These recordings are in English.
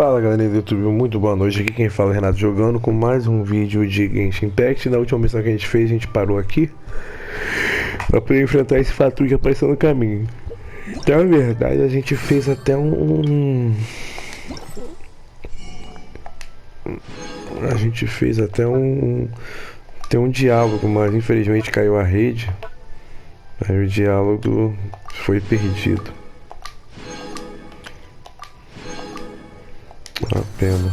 Fala galera do YouTube, muito boa noite, aqui quem fala é Renato jogando com mais um vídeo de Genshin Impact. Na última missão que a gente fez, a gente parou aqui pra poder enfrentar esse Fatu que apareceu no caminho. Então, na verdade, a gente fez até a gente fez até tem um diálogo, mas infelizmente caiu a rede. Aí o diálogo foi perdido. Uma pena.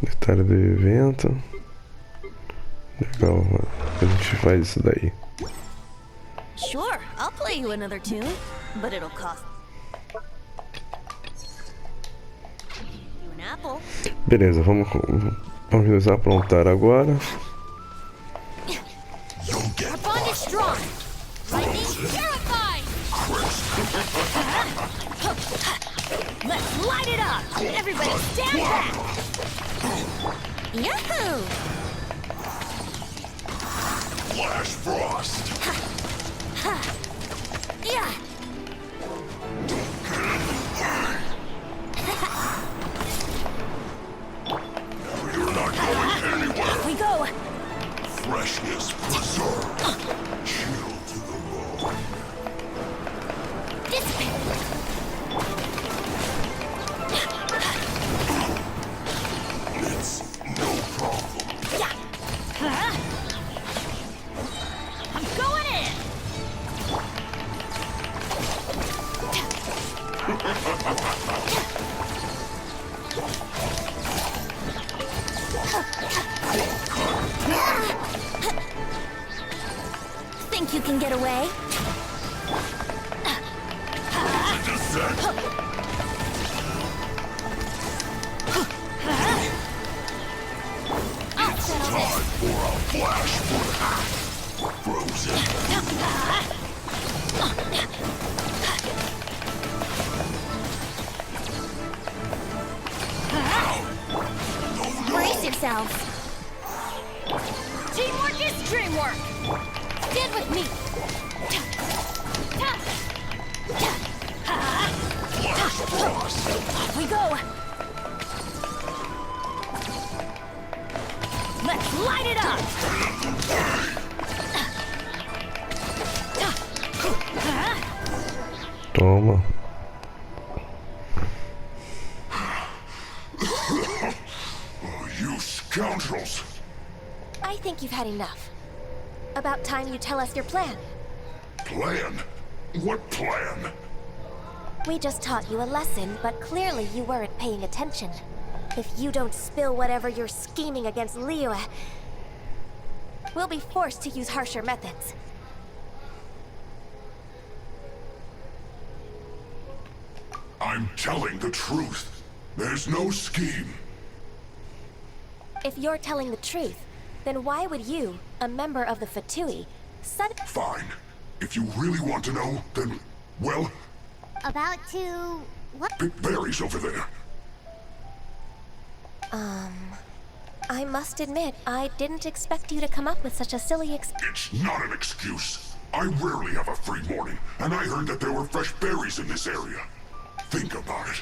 Detalhe do evento. Legal, a gente faz isso daí. Sure, I'll play you another tune, but it'll cost you an apple. Beleza, vamos nos aprontar agora. Our bond is strong. Lightning terrified. Let's light it up. Everybody stand back. Yahoo! Flash Frost! Yeah! You're not going anywhere! We go! Freshness preserved! Chill to the bone! Dissipate! It's no problem! Yeah! I'm going in! Think you can get away? Descent! I'll settle this. Time for a flash foot! Frozen! Brace yourselves. Teamwork is dreamwork. Stand with me. Off we go. Let's light it up. Toma. You scoundrels! I think you've had enough. About time you tell us your plan. Plan? What plan? We just taught you a lesson, but clearly you weren't paying attention. If you don't spill whatever you're scheming against Liyue, we'll be forced to use harsher methods. I'm telling the truth. There's no scheme. If you're telling the truth, then why would you, a member of the Fatui, Fine. If you really want to know, then, well, About to... what? pick berries over there. I must admit, I didn't expect you to come up with such a silly It's not an excuse. I rarely have a free morning, and I heard that there were fresh berries in this area. Think about it.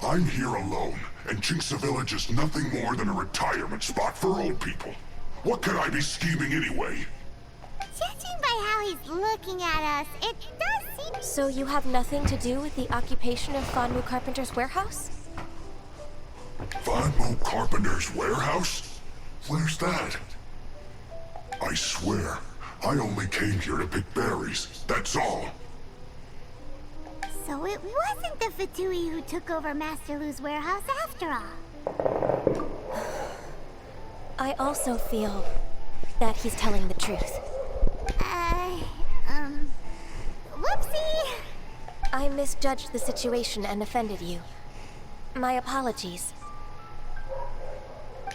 I'm here alone, and Jinxa Village is nothing more than a retirement spot for old people. What could I be scheming anyway? Judging by how he's looking at us, it does seem... So you have nothing to do with the occupation of Fanmu Carpenter's warehouse? Vanmo Carpenter's warehouse? Where's that? I swear, I only came here to pick berries, that's all. So it wasn't the Fatui who took over Master Lu's warehouse after all. I also feel that he's telling the truth. Whoopsie! I misjudged the situation and offended you. My apologies.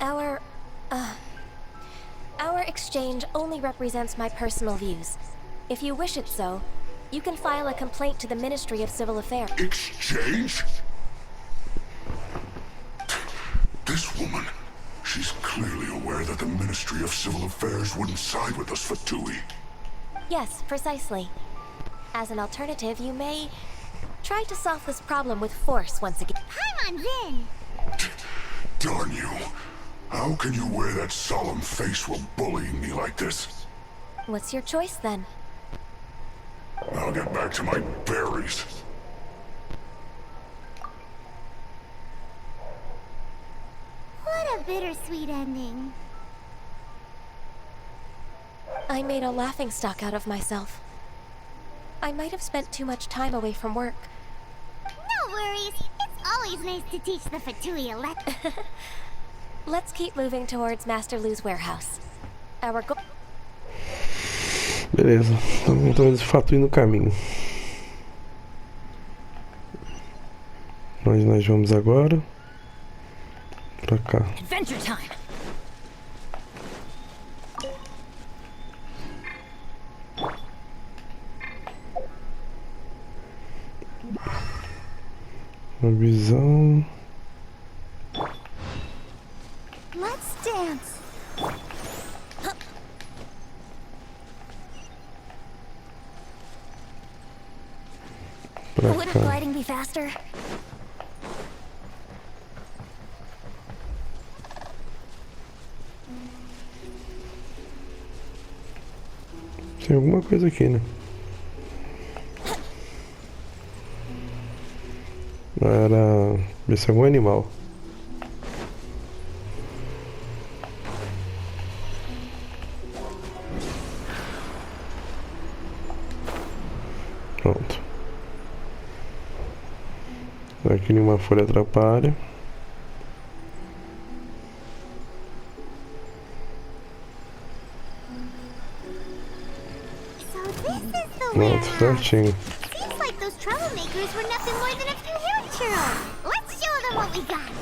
Our exchange only represents my personal views. If you wish it so, You can file a complaint to the Ministry of Civil Affairs. Exchange? This woman, she's clearly aware that the Ministry of Civil Affairs wouldn't side with us for Tui. Yes, precisely. As an alternative, you may try to solve this problem with force once again. Paimon's in! Darn you. How can you wear that solemn face while bullying me like this? What's your choice then? I'll get back to my berries. What a bittersweet ending. I made a laughingstock out of myself. I might have spent too much time away from work. No worries. It's always nice to teach the Fatui a lesson. Let's keep moving towards Master Lu's warehouse. Our goal... Beleza, estamos encontrando esse Fatui no caminho. Onde nós vamos agora? Pra cá. Adventure time! Uma visão. Let's dance! Pra Wouldn't cá. gliding be faster? Tem alguma coisa aqui, né? Era... ver se é algum animal. Pronto. Aqui nenhuma folha atrapalha. So this is the Pronto, warehouse. certinho. Seems like those troublemakers were nothing more than a few hair churros. Let's show them what we got.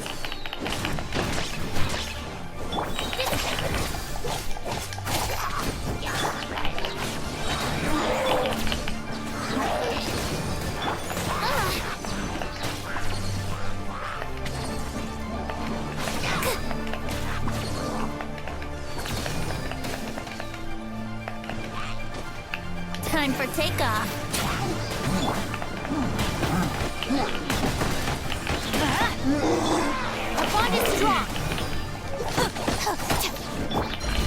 Time for takeoff. Our bond is strong.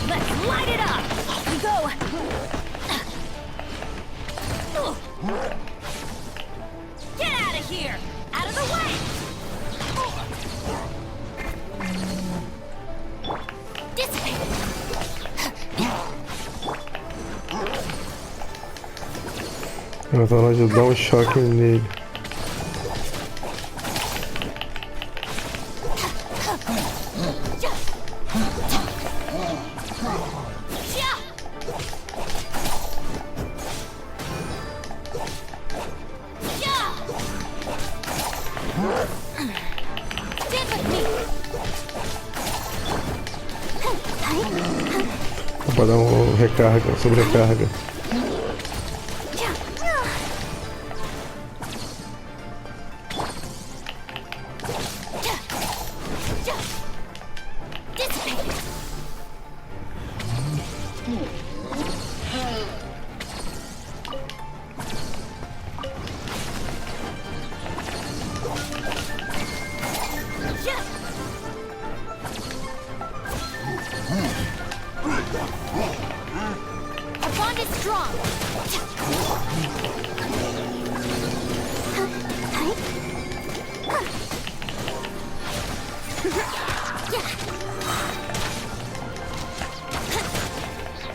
Let's light it up. We go. Get out of here. Out of the way. Dissipate. Ela tá na hora de dar um choque nele. Pra dar uma recarga, sobrecarga. Our bond is strong.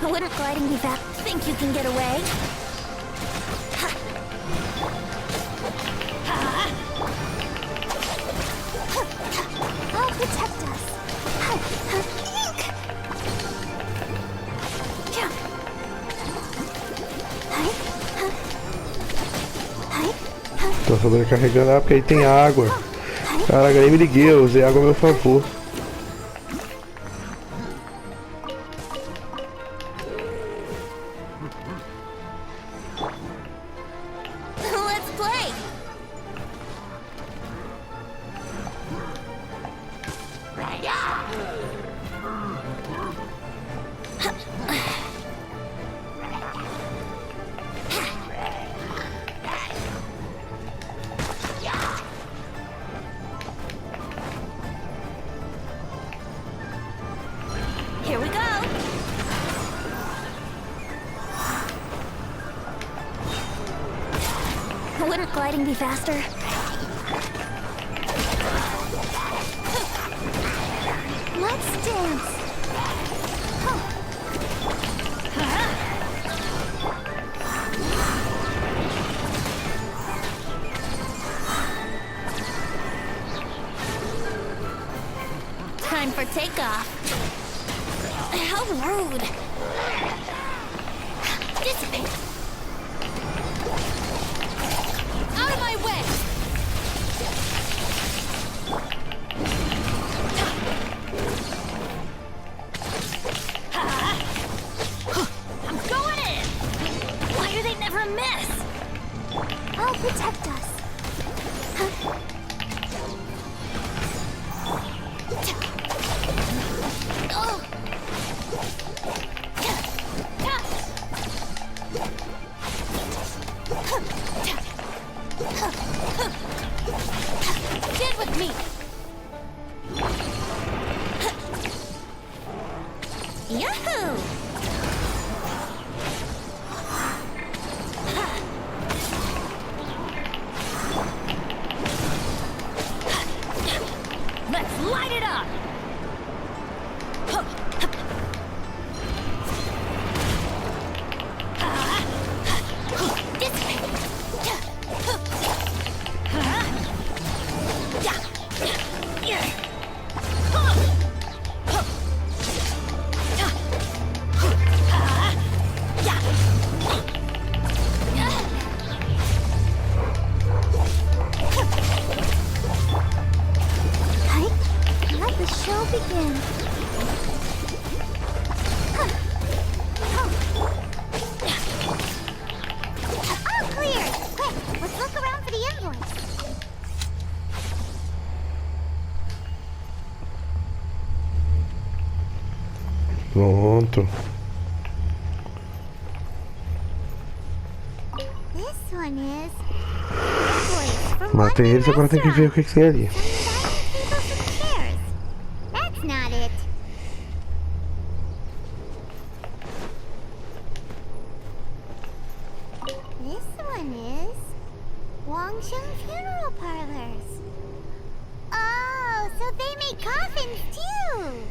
Wouldn't gliding be fast? Think you can get away? I'll protect us. Tô sobrecarregando, porque aí tem água. Caraca, nem me liguei, eu usei água a meu favor. play! Here we go! Wouldn't gliding be faster? Let's dance! Time for takeoff. How rude! Dissipate! Out of my way! I'm going in! Why do they never miss? I'll protect us. Oh! Get with me! Yahoo! Let's light it up! Let the show begin. All clear! Quick, let's look around for the invoice. Pronto. This one is invoice for Matei eles, agora tem que ver o que tem ali. That's not it. This one is Wangsheng Funeral Parlors. Oh, so they make coffins too.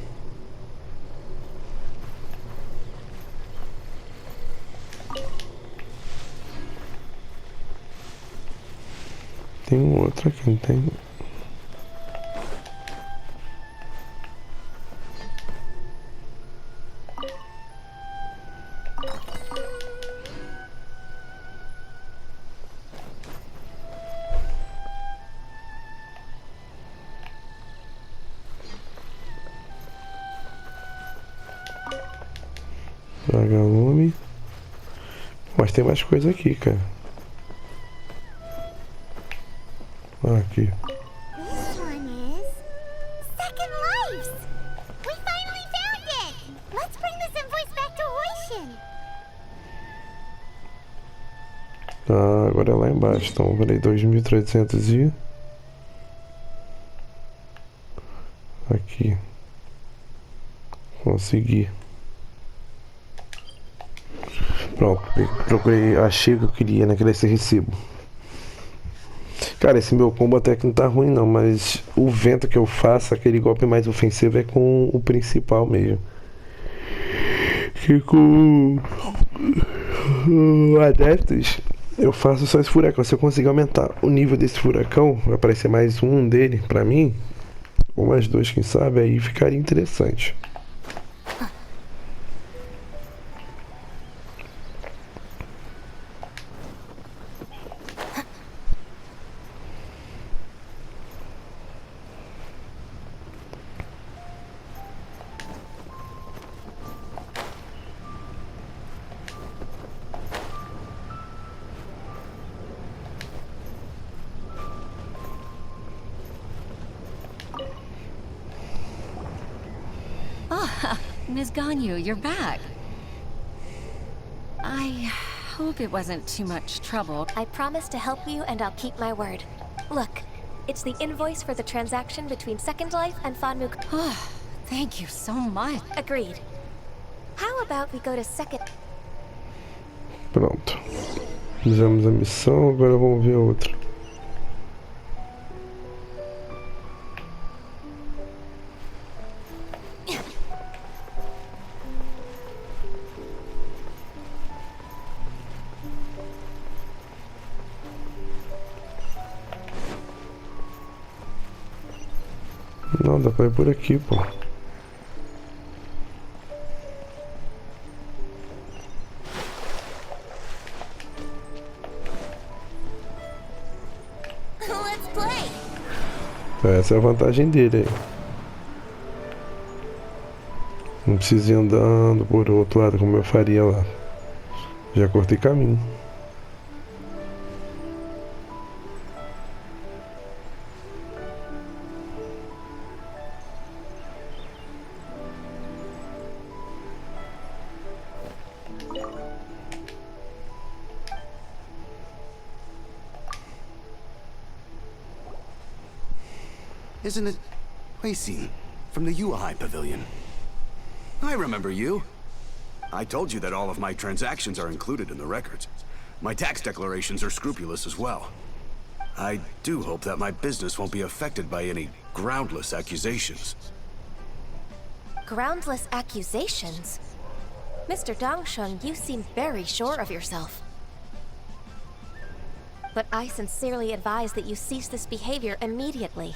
Tem um outro aqui, não tem? Vagalume. Mas tem mais coisa aqui, cara. Aqui. This one is Second Lives. We finally found it. Let's bring this invoice back to Hoishin. Ah, agora é lá embaixo. Então, falei 2.300 e... Aqui. Consegui. Pronto. Procurei, achei o que eu queria naquele recibo. Cara, esse meu combo até que não tá ruim não, mas o vento que eu faço, aquele golpe mais ofensivo é com o principal mesmo. Que com o Adeptus eu faço só esse furacão. Se eu conseguir aumentar o nível desse furacão, vai aparecer mais um dele pra mim, ou mais dois, quem sabe, aí ficaria interessante. Ms. Ganyo, you're back. I hope it wasn't too much trouble. I promise to help you and I'll keep my word. Look, it's the invoice for the transaction between Second Life and Fanmu. Oh, thank you so much. Agreed. How about we go to Second... Pronto. Fizemos a missão, agora vamos ver a outra. Não, dá pra ir por aqui, pô. Let's play! Essa é a vantagem dele aí. Não precisa ir andando por outro lado como eu faria lá. Já cortei caminho. Isn't it Huixin from the Yuehai Pavilion? I remember you. I told you that all of my transactions are included in the records. My tax declarations are scrupulous as well. I do hope that my business won't be affected by any groundless accusations. Groundless accusations? Mr. Dongsheng, you seem very sure of yourself. But I sincerely advise that you cease this behavior immediately.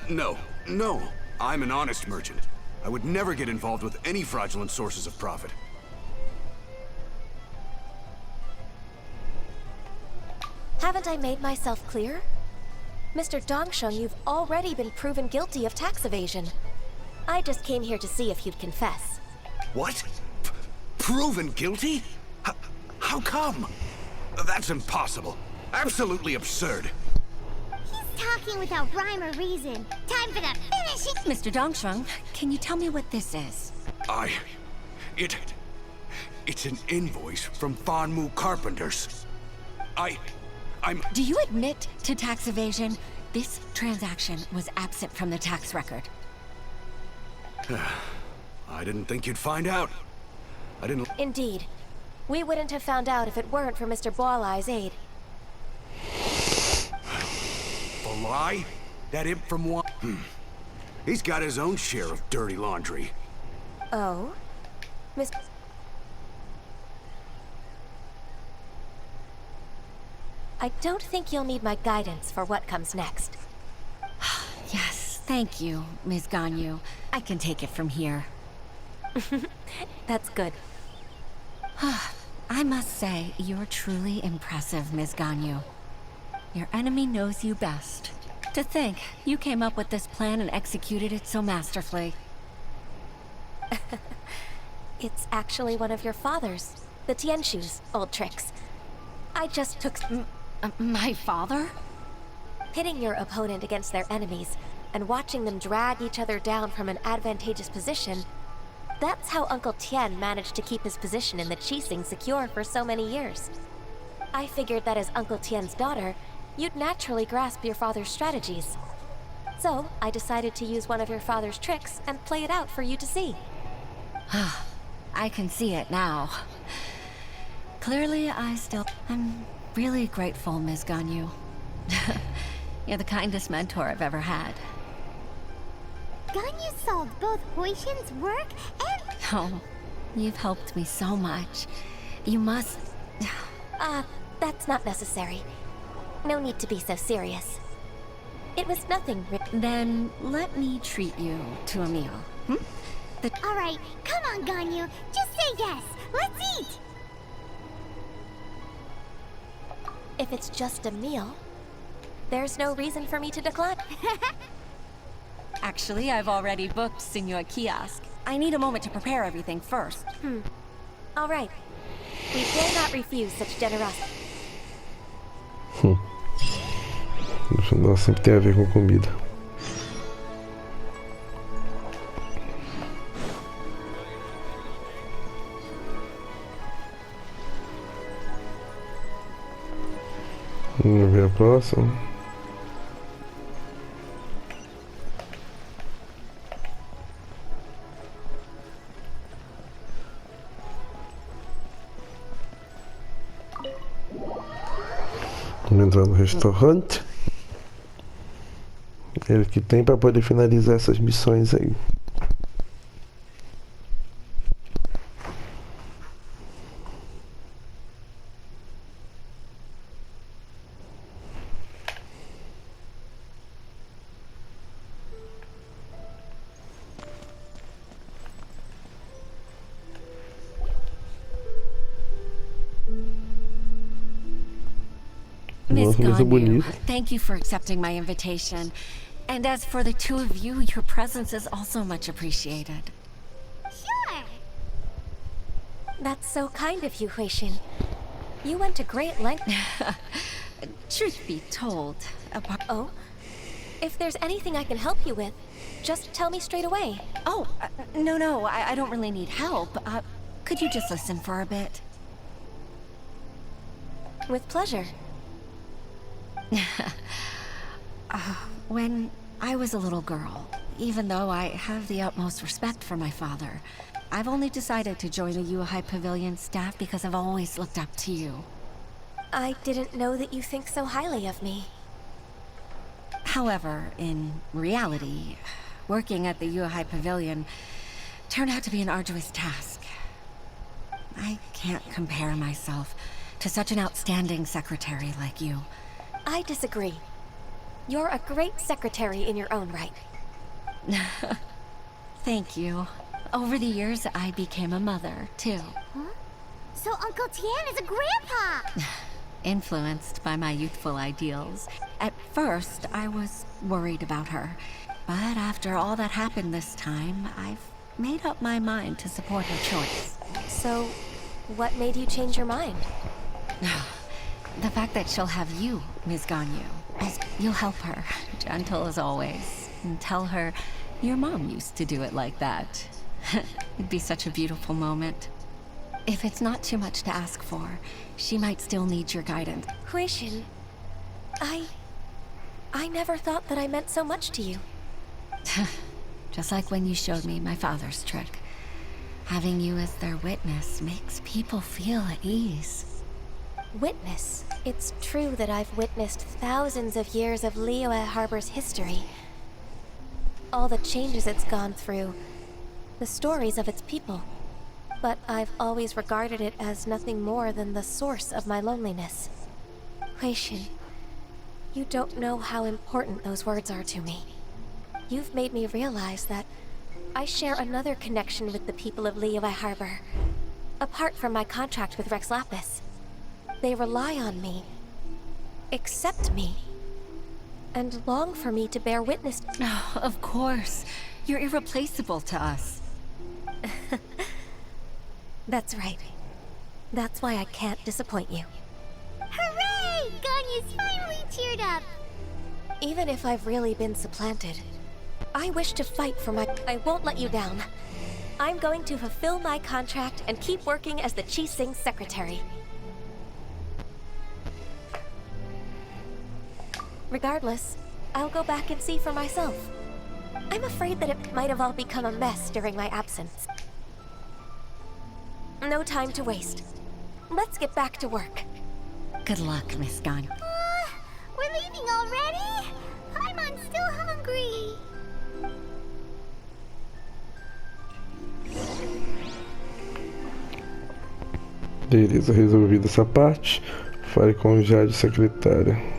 No. No. I'm an honest merchant. I would never get involved with any fraudulent sources of profit. Haven't I made myself clear? Mr. Dongsheng, you've already been proven guilty of tax evasion. I just came here to see if you'd confess. What? Proven guilty? How come? That's impossible. Absolutely absurd. He's talking without rhyme or reason. Time for the finishing. Mr. Dongsheng, can you tell me what this is? It's an invoice from Fanmu Carpenters. Do you admit to tax evasion? This transaction was absent from the tax record. I didn't think you'd find out. I didn't... Indeed. We wouldn't have found out if it weren't for Mr. Boalai's aid. A lie? That imp from one... He's got his own share of dirty laundry. Oh? Miss... I don't think you'll need my guidance for what comes next. Yes, thank you, Ms. Ganyo. I can take it from here. That's good. I must say, you're truly impressive, Ms. Ganyo. Your enemy knows you best. To think, you came up with this plan and executed it so masterfully. It's actually one of your father's, the Tianshu's, old tricks. I just took... My father? Pitting your opponent against their enemies and watching them drag each other down from an advantageous position, that's how Uncle Tian managed to keep his position in the Qixing secure for so many years. I figured that as Uncle Tian's daughter, you'd naturally grasp your father's strategies. So, I decided to use one of your father's tricks and play it out for you to see. I can see it now. Clearly, I'm really grateful, Ms. Ganyo. You're the kindest mentor I've ever had. Ganyu solved both Huixin's work and... Oh, you've helped me so much. You must... That's not necessary. No need to be so serious. It was nothing. Then let me treat you to a meal. All right, come on, Ganyu. Just say yes. Let's eat. If it's just a meal, there's no reason for me to decline. Actually, I've already booked Senor Kiosk. I need a moment to prepare everything first. All right. We will not refuse such generosity. No final sempre tem a ver com comida. Vamos ver a próxima. Vamos entrar no restaurante. Ele que tem para poder finalizar essas missões aí. Miss Nossa, mesa Ganyo, bonita. thank you for accepting my invitation. And as for the two of you, your presence is also much appreciated. Sure. That's so kind of you, Huixin. You went to great lengths. Truth be told, Oh? If there's anything I can help you with, just tell me straight away. no, I don't really need help. Could you just listen for a bit? With pleasure. When I was a little girl, even though I have the utmost respect for my father, I've only decided to join the Yuhai Pavilion staff because I've always looked up to you. I didn't know that you think so highly of me. However, in reality, working at the Yuhai Pavilion turned out to be an arduous task. I can't compare myself to such an outstanding secretary like you. I disagree. You're a great secretary in your own right. Thank you. Over the years, I became a mother, too. So Uncle Tian is a grandpa! Influenced by my youthful ideals. At first, I was worried about her. But after all that happened this time, I've made up my mind to support her choice. So, what made you change your mind? The fact that she'll have you, Ms. Ganyo. You'll help her, gentle as always. And tell her your mom used to do it like that. It'd be such a beautiful moment. If it's not too much to ask for, she might still need your guidance. Huixin, I never thought that I meant so much to you. Just like when you showed me my father's trick. Having you as their witness makes people feel at ease. Witness. It's true that I've witnessed thousands of years of Liyue Harbor's history. All the changes it's gone through, the stories of its people. But I've always regarded it as nothing more than the source of my loneliness. Huixin, you don't know how important those words are to me. You've made me realize that I share another connection with the people of Liyue Harbor, apart from my contract with Rex Lapis. They rely on me, accept me, and long for me to bear witness. Oh, of course. You're irreplaceable to us. That's right. That's why I can't disappoint you. Hooray! Ganyo's finally cheered up! Even if I've really been supplanted, I wish to fight for my... I won't let you down. I'm going to fulfill my contract and keep working as the Qixing secretary. Regardless, I'll go back and see for myself. I'm afraid that it might have all become a mess during my absence. No time to waste. Let's get back to work. Good luck, Miss Ganyo. We're leaving already? I'm still hungry. Beleza, resolvida essa parte. Fale com o Jade, secretária.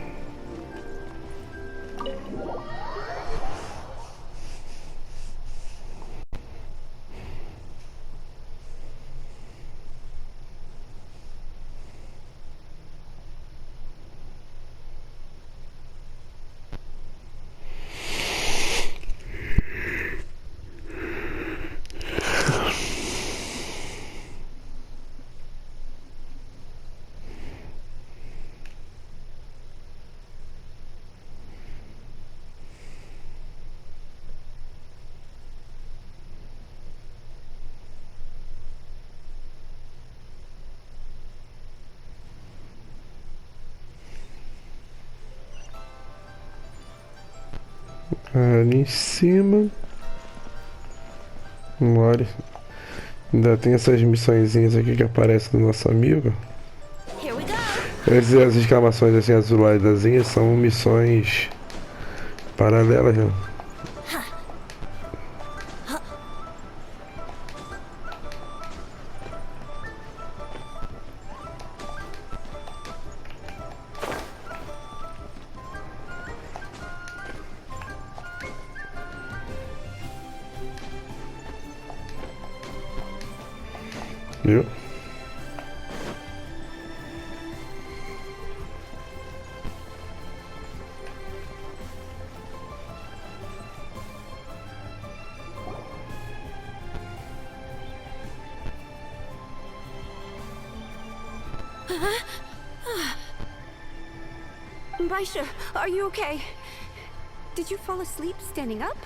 Ali em cima. Olha. Ainda tem essas missõezinhas aqui que aparecem do nosso amigo. Here we go. As exclamações assim azuladazinhas são missões paralelas, né? Viu? Baisha, are you okay? Did you fall asleep standing up?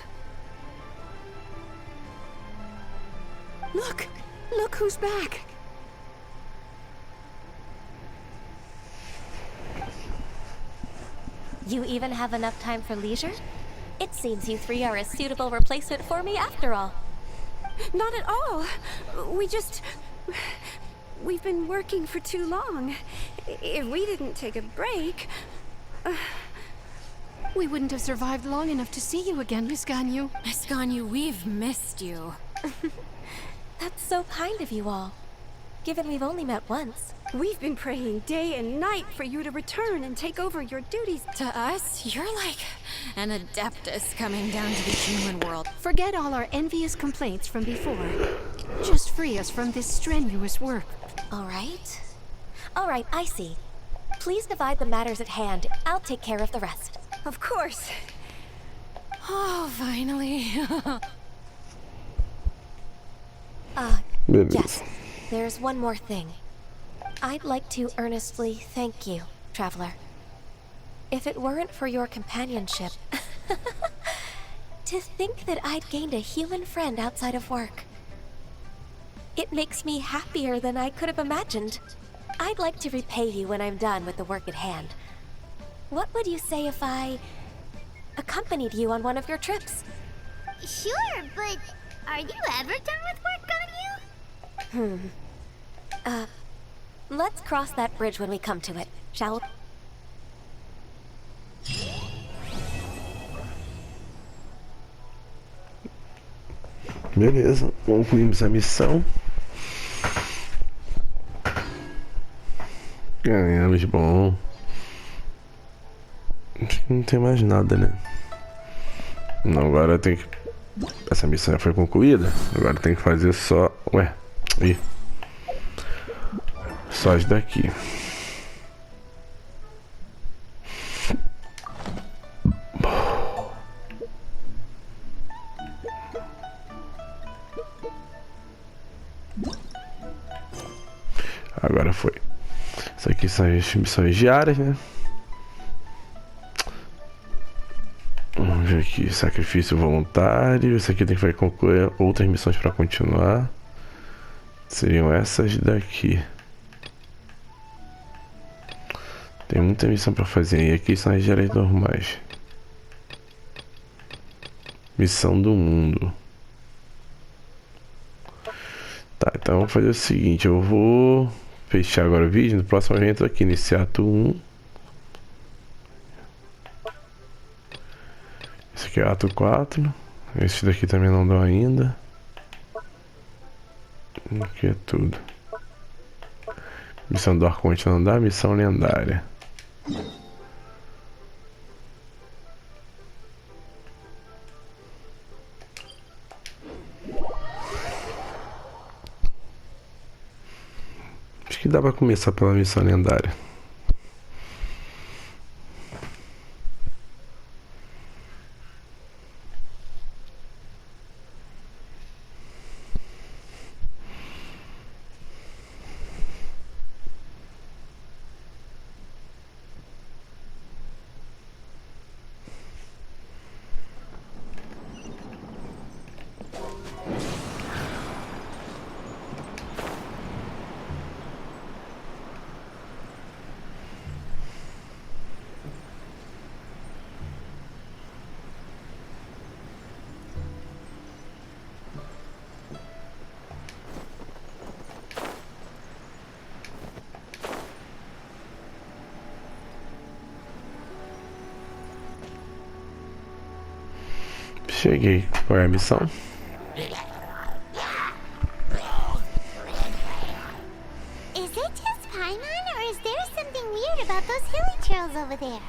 Look! Look who's back! You even have enough time for leisure? It seems you three are a suitable replacement for me after all. Not at all. We've been working for too long. If we didn't take a break... We wouldn't have survived long enough to see you again, Miss Ganyo. Miss Ganyo, we've missed you. That's so kind of you all. Given we've only met once. We've been praying day and night for you to return and take over your duties. To us, you're like an adeptus coming down to the human world. Forget all our envious complaints from before. Just free us from this strenuous work. All right. All right, I see. Please divide the matters at hand. I'll take care of the rest. Of course. Oh, finally. Beleza. Yes. There's one more thing. I'd like to earnestly thank you, Traveler. If it weren't for your companionship... to think that I'd gained a human friend outside of work. It makes me happier than I could have imagined. I'd like to repay you when I'm done with the work at hand. What would you say if I... accompanied you on one of your trips? Sure, but are you ever done with work, Ganyo? Let's cross that bridge when we come to it, shall we? Beleza, concluímos a missão. Ganhamos, bom. Acho que não tem mais nada, né? Não, agora tem que... Essa missão já foi concluída. Agora tem que fazer só... Ué, ih. Só as daqui. Agora foi. Isso aqui são as missões diárias, né? Vamos ver aqui. Sacrifício voluntário. Isso aqui tem que concluir outras missões para continuar. Seriam essas daqui. Tem muita missão para fazer. E aqui são as diárias normais. Missão do mundo. Tá, então vamos fazer o seguinte. Eu vou fechar agora o vídeo. No próximo eu entro aqui nesse ato 1. Esse aqui é o ato 4. Esse daqui também não deu ainda. Aqui é tudo. Missão do Arconte não dá. Missão lendária. Acho que dá pra começar pela missão lendária. Cheguei. Qual é a missão? Is it just Paimon, or is there something weird about those hilly trails over there?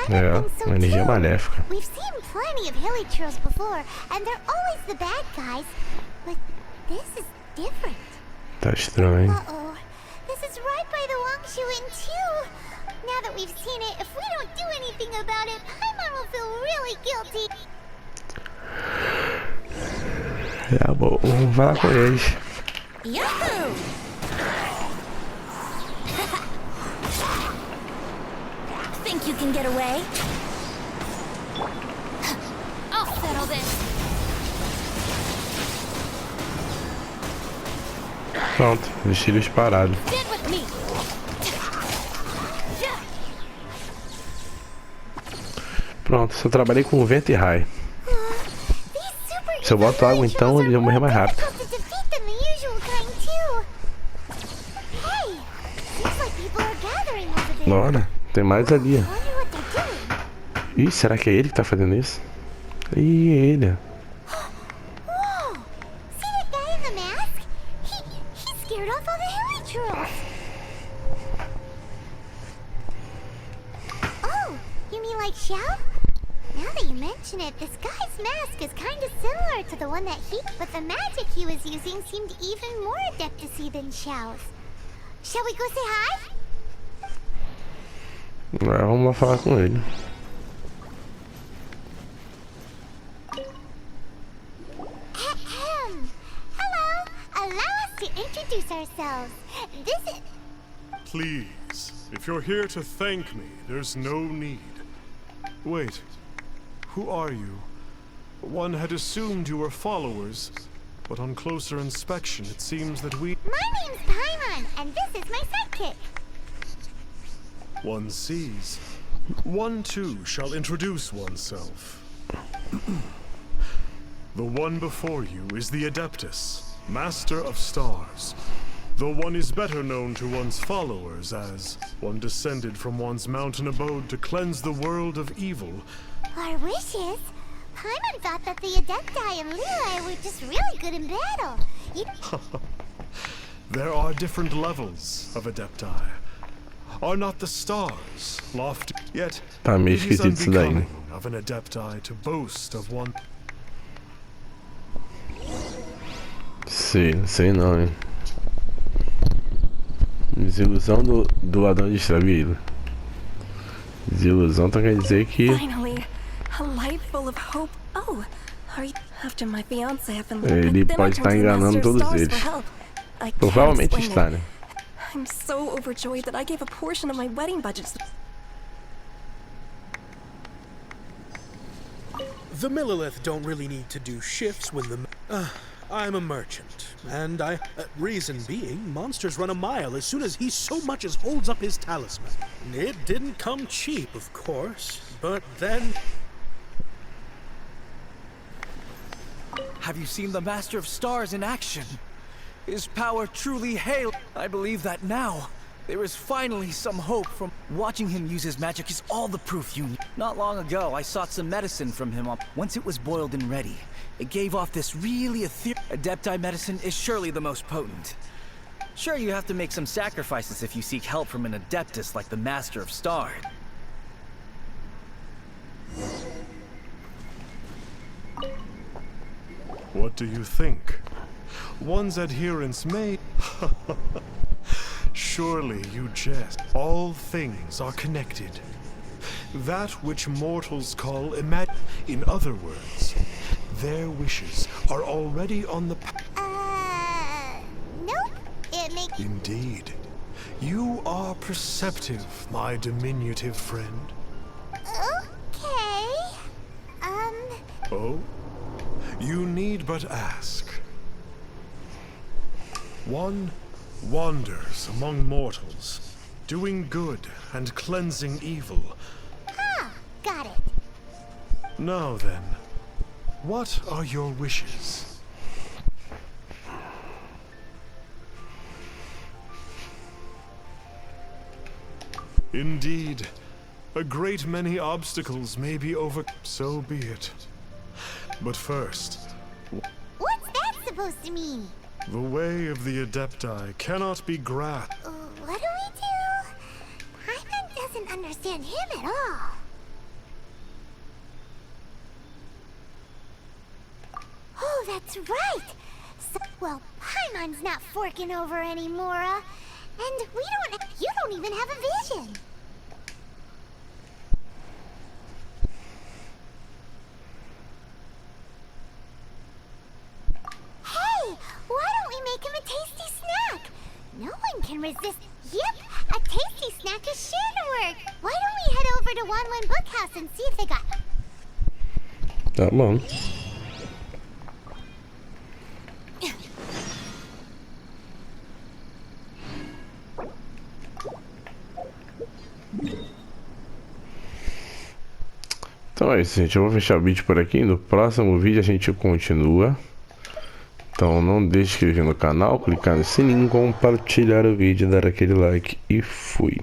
É, uma energia maléfica. We've seen plenty of hilly trails before, and they're always the bad guys. But this is different. Tá estranho. Uh-oh. This is right by the Wangshu Inn too. Now that we've seen it, if we don't do anything about it, Paimon will feel really guilty. É bom, vamos lá com eles. Yahoo! Think you can get away? I'll settle this. Pronto, vestido disparado. Stand with me. Pronto, só trabalhei com vento e raio. Se eu boto água então, ele vai morrer mais rápido. Bora, tem mais ali. Ih, será que é ele que tá fazendo isso? Ih, é ele. Now that you mention it, this guy's mask is kind of similar to the one that but the magic he was using seemed even more adeptacy than Xiao's. Shall we go say hi? Vamos lá falar com ele. Hello, allow us to introduce ourselves. This is... Please, if you're here to thank me, there's no need. Wait, who are you? One had assumed you were followers, but on closer inspection it seems that we... My name's Paimon, and this is my sidekick. One sees. One too shall introduce oneself. The one before you is the Adeptus, Master of Stars. Though one is better known to one's followers as one descended from one's mountain abode to cleanse the world of evil. Our wishes? Paimon thought that the Adepti and Liyue were just really good in battle. There are different levels of Adepti. Are not the stars lofty? Yet Tá meio it is esquisito isso daí, né? unbecoming of an Adepti to boast of one. Sei não, hein. Desilusão do ladrão distraído. Desilusão então quer dizer que... Finally, a light full of hope. Oh, are you after my fiance have been Ele pode estar enganando todos eles. Provavelmente está, né? I'm so overjoyed that I gave a portion of my wedding budget. The Millilith don't really need to do shifts when the... I'm a merchant, and reason being, monsters run a mile as soon as he so much as holds up his talisman. It didn't come cheap, of course, but then... Have you seen the Master of Stars in action? His power truly hail. I believe that now. There is finally some hope from... Watching him use his magic is all the proof you need. Not long ago, I sought some medicine from him. Once it was boiled and ready, it gave off this really ethereal... Adepti medicine is surely the most potent. Sure, you have to make some sacrifices if you seek help from an Adeptus like the Master of Stars. What do you think? One's adherents may... Surely you jest. All things are connected. That which mortals call in other words, their wishes are already on the Nope. It makes... Indeed. You are perceptive, my diminutive friend. Okay. Oh? You need but ask. One wanders among mortals, doing good and cleansing evil. Got it. Now then, what are your wishes? Indeed, A great many obstacles may be over. So be it. But first, What's that supposed to mean? the way of the Adepti cannot be grasped. What do we do? Paimon doesn't understand him at all. Oh, that's right! So, well, Paimon's not forking over anymore, and you don't even have a vision. Hey, why don't we make him a tasty snack? No one can resist. Yep, a tasty snack is sure to work. Why don't we head over to Wanlin Bookhouse and see if they got... Tá bom. Então é isso, gente. Eu vou fechar o vídeo por aqui. No próximo vídeo a gente continua. Então não deixe de se inscrever no canal, clicar no sininho, compartilhar o vídeo, dar aquele like e fui.